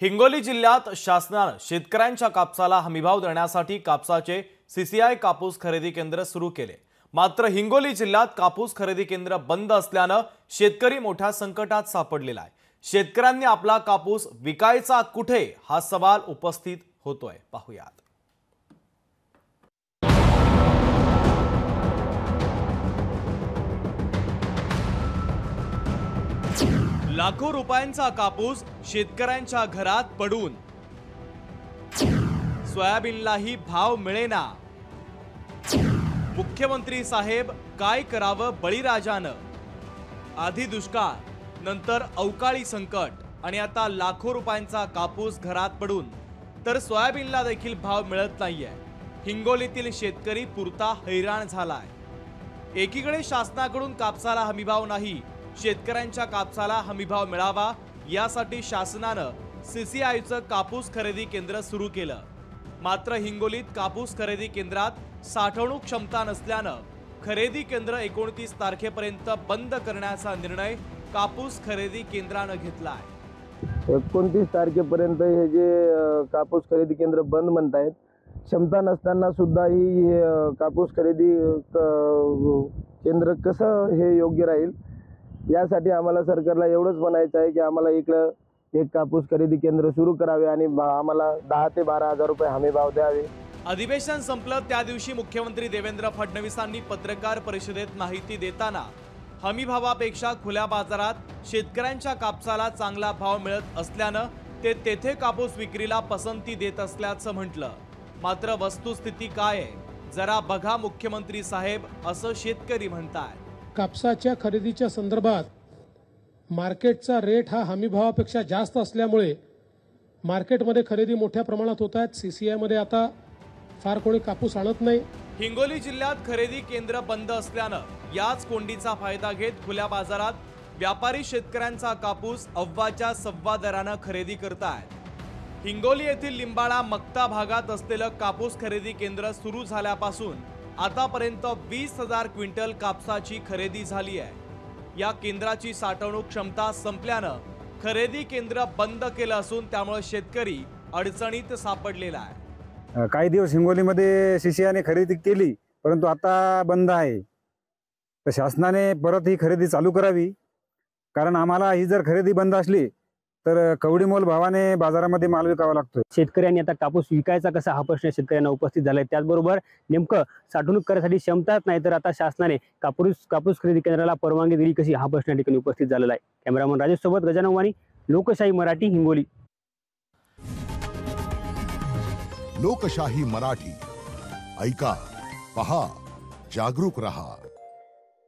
हिंगोली जिल्ह्यात शासनाने शेतकऱ्यांच्या कापसाला हमीभाव देण्यासाठी कापसाचे सीसीआय कापूस खरेदी केंद्र सुरू केले। मात्र हिंगोली जिल्ह्यात कापूस खरेदी केंद्र बंद असल्याने शेतकरी मोठ्या संकटात सापडलेला आहे। शेतकऱ्यांनी आपला कापूस विकायचा कुठे हा सवाल उपस्थित होतोय, पाहूयात। लाखो रुपयांचा कापूस शेतकऱ्यांच्या घरात पडून सोयाबीनलाही भाव मिळेना। मुख्यमंत्री साहेब काय करावं बळीराजानं? आधी दुष्काळ, नंतर अवकाळी संकट आणि आता लाखो रुपयांचा कापूस घरात पडून तर सोयाबीनला देखील भाव मिळत नाहीये। हिंगोलीतील शेतकरी पुरता हैराण झालाय। एकीकडे शासनाकडून कापसाला हमीभाव नाही, शेतकऱ्यांच्या कापसाला हमीभाव मिळावा यासाठी शासनानं सीसीआयचं कापूस खरेदी केंद्र सुरू केलं। मात्र हिंगोलीत कापूस खरेदी केंद्रात साठवणूक क्षमता नसल्यानं खरेदी केंद्र 29 तारखेपर्यंत बंद करण्याचा निर्णय कापूस खरेदी केंद्रानं घेतलाय। 29 तारखेपर्यंत हे जे कापूस खरेदी केंद्र बंद म्हणतायत, क्षमता नसताना सुद्धा ही कापूस खरेदी केंद्र कसं हे योग्य राहील यासाठी आम्हाला सरकारला एवढंच म्हणायचं आहे की आम्हाला इकडं एक कापूस खरेदी केंद्र सुरू करावे आणि आम्हाला 10 ते 12 हजार रुपये हमी भाव द्यावे। अधिवेशन संपलं त्या दिवशी मुख्यमंत्री देवेंद्र फडणवीसांनी पत्रकार परिषदेत माहिती देताना हमी भावापेक्षा खुल्या बाजारात शेतकऱ्यांच्या कापसाला चांगला भाव मिळत असल्यानं ते तेथे कापूस विक्रीला पसंती देत असल्याचं म्हटलं। मात्र वस्तुस्थिती काय आहे जरा बघा मुख्यमंत्री साहेब, असं शेतकरी म्हणतात। कापसाच्या खरेदीच्या संदर्भात मार्केटचा रेट हा हमीभावापेक्षा जास्त असल्यामुळे मार्केटमध्ये खरेदी मोठ्या प्रमाणात होत आहेत। सीसीआय मध्ये आता फार कोणी कापूस आणत नाही। हिंगोली जिल्ह्यात खरेदी केंद्र बंद असल्यानं याच कोंडीचा फायदा घेत खुल्या बाजारात व्यापारी शेतकऱ्यांचा कापूस अव्वाच्या सव्वा दरानं खरेदी करतायत। हिंगोली येथील लिंबाळा मक्ता भागात असलेलं कापूस खरेदी केंद्र सुरू झाल्यापासून आतापर्यंत 20,000 क्विंटल कापसाची खरेदी झाली आहे। या केंद्राची साठवणूक क्षमता संपल्यानं खरेदी केंद्र बंद केलं असून त्यामुळे शेतकरी अडचणीत सापडलेला आहे। काही दिवस हिंगोलीमध्ये सीसीआयने खरेदी केली, परंतु आता बंद आहे। तर शासनाने परत ही खरेदी चालू करावी, कारण आम्हाला ही जर खरेदी बंद असली तर कवडीमोल भावाने बाजारामध्ये माल विकावा लागतो। शेतकऱ्यांनी आता कापूस विकायचा कसा हा प्रश्न शेतकऱ्यांना उपस्थित झालाय। त्याचबरोबर नेमकं साठवणूक करण्यासाठी क्षमताच नाही तर आता शासनाने कापूस खरेदी केंद्राला परवानगी दिली कशी हा प्रश्न या ठिकाणी उपस्थित झालेला आहे। कॅमेरामन राजेश सोबत गजानन वाणी, लोकशाही मराठी, हिंगोली। लोकशाही मराठी, ऐका, पहा, जागरूक रहा।